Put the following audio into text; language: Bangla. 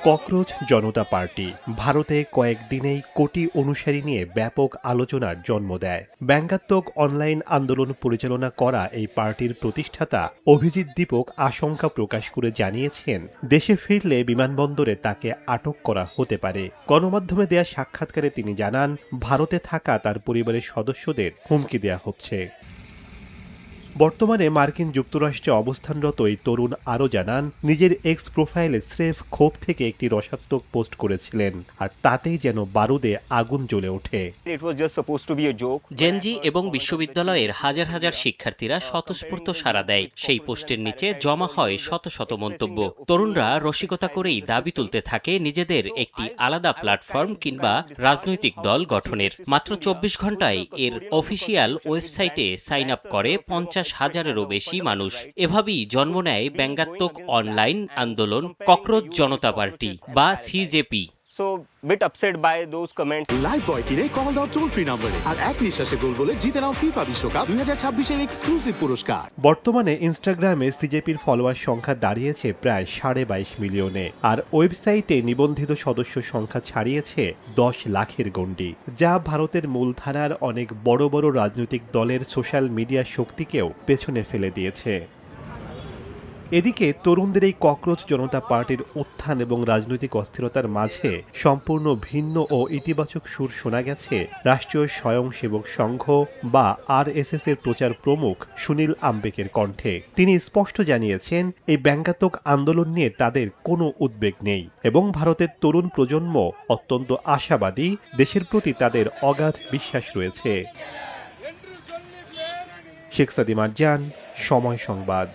ককরোচ জনতা পার্টি ভারতে কয়েকদিনেই কোটি অনুসারী নিয়ে ব্যাপক আলোচনার জন্ম দেয়। ব্যঙ্গাত্মক অনলাইন আন্দোলন পরিচালনা করা এই পার্টির প্রতিষ্ঠাতা অভিজিৎ দীপক আশঙ্কা প্রকাশ করে জানিয়েছেন, দেশে ফিরলে বিমানবন্দরে তাকে আটক করা হতে পারে। গণমাধ্যমে দেয়া সাক্ষাৎকারে তিনি জানান, ভারতে থাকা তার পরিবারের সদস্যদের হুমকি দেয়া হচ্ছে। বর্তমানে মার্কিন যুক্তরাষ্ট্রে অবস্থানরত এই তরুণ আরও জানান, নিজের এক্স প্রোফাইলে স্রেফ ক্ষোভ থেকে একটি রসাত্মক পোস্ট করেছিলেন, আর তাতেই যেন বারুদে আগুন জ্বলে ওঠে। জেনজি এবং বিশ্ববিদ্যালয়ের হাজার হাজার শিক্ষার্থীরা স্বতঃস্ফূর্ত সাড়া দেয়। সেই পোস্টের নিচে জমা হয় শত শত মন্তব্য। তরুণরা রসিকতা করেই দাবি তুলতে থাকে নিজেদের একটি আলাদা প্ল্যাটফর্ম কিংবা রাজনৈতিক দল গঠনের। মাত্র ২৪ ঘন্টায় এর অফিসিয়াল ওয়েবসাইটে সাইন আপ করে ৫০,০০০-এরও বেশি মানুষ। এভাবেই জন্ম নেয় ব্যঙ্গাত্মক অনলাইন আন্দোলন ককরোচ জনতা পার্টি বা সিজেপি। লাইভ বয় কিনে কল দাও টোল ফ্রি নম্বরে আর এক নিঃশ্বাসে গোল বলে জিতে নাও ফিফা বিশ্বকাপ ২০২৬-এর এক্সক্লুসিভ পুরস্কার। বর্তমানে ইনস্টাগ্রামে সিজেপির ফলোয়ার সংখ্যা দাঁড়িয়েছে প্রায় ২২.৫ মিলিয়নে, আর ওয়েবসাইটে নিবন্ধিত সদস্য সংখ্যা ছাড়িয়েছে ১০ লাখের গণ্ডি, যা ভারতের মূলধারার অনেক বড় বড় রাজনৈতিক দলের সোশ্যাল মিডিয়া শক্তিকেও পেছনে ফেলে দিয়েছে। এদিকে তরুণদের এই ককরোচ জনতা পার্টির উত্থান এবং রাজনৈতিক অস্থিরতার মাঝে সম্পূর্ণ ভিন্ন ও ইতিবাচক সুর শোনা গেছে রাষ্ট্রীয় স্বয়ংসেবক সংঘ বা RSS এর প্রচার প্রমুখ সুনীল আম্বেকের কণ্ঠে। তিনি স্পষ্ট জানিয়েছেন, এই ব্যঙ্গাত্মক আন্দোলন নিয়ে তাদের কোনো উদ্বেগ নেই এবং ভারতের তরুণ প্রজন্ম অত্যন্ত আশাবাদী, দেশের প্রতি তাদের অগাধ বিশ্বাস রয়েছে। শেখ সাদি মারজান, সময় সংবাদ।